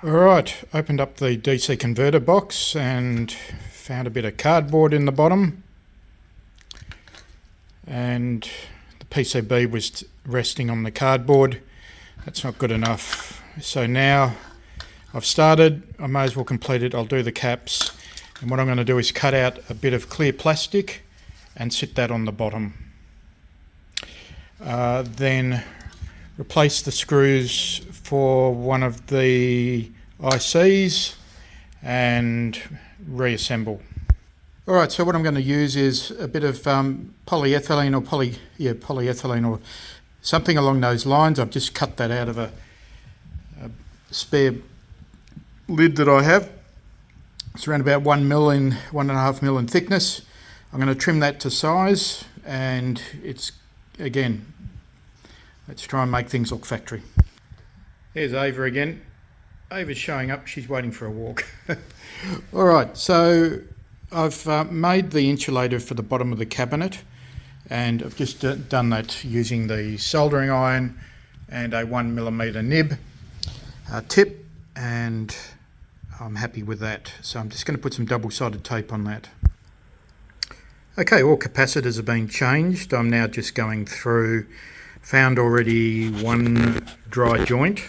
Alright, opened up the DC converter box and found a bit of cardboard in the bottom, and the PCB was resting on the cardboard. That's not good enough. So now I've started, I may as well complete it. I'll do the caps, and what I'm going to do is cut out a bit of clear plastic and sit that on the bottom. Then replace the screws for one of the ICs and reassemble. Alright, so what I'm going to use is a bit of polyethylene or polyethylene or something along those lines. I've just cut that out of a spare lid that I have. It's around about 1 mil in 1.5 mil in thickness. I'm going to trim that to size, and it's, again, let's try and make things look factory. There's Ava again. Ava's showing up, she's waiting for a walk. Alright, so I've made the insulator for the bottom of the cabinet, and I've just done that using the soldering iron and a 1mm nib tip, and I'm happy with that. So I'm just going to put some double-sided tape on that. Okay, all capacitors are being changed. I'm now just going through, found already one dry joint,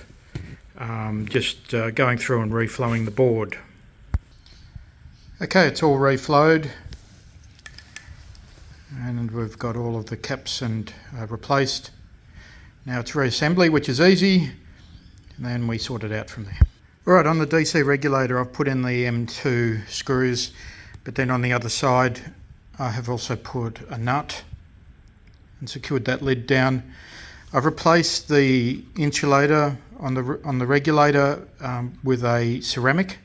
just going through and reflowing the board. Okay, it's all reflowed, and we've got all of the caps and replaced. Now it's reassembly, which is easy, and then we sort it out from there. Alright, on the DC regulator I've put in the M2 screws, but then on the other side I have also put a nut and secured that lid down. I've replaced the insulator on the regulator with a ceramic,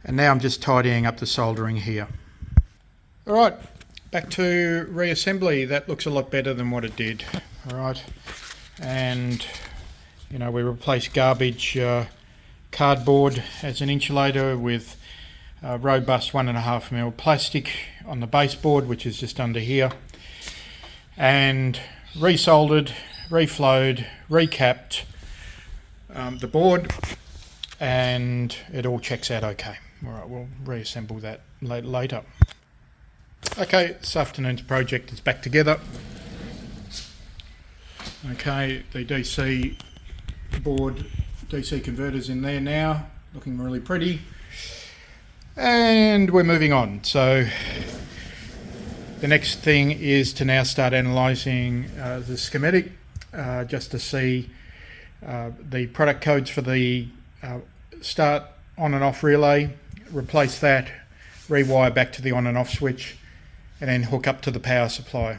and now I'm just tidying up the soldering here. Alright, back to reassembly. That looks a lot better than what it did. Alright, and you know, we replaced garbage cardboard as an insulator with robust 1.5 mil plastic on the baseboard, which is just under here, and resoldered, reflowed, recapped the board, and it all checks out okay. Alright, we'll reassemble that later. Okay, this afternoon's project is back together. Okay, the DC board, DC converters in there now, looking really pretty. And we're moving on. So the next thing is to now start analysing the schematic, just to see the product codes for the start on and off relay, replace that, rewire back to the on and off switch, and then hook up to the power supply.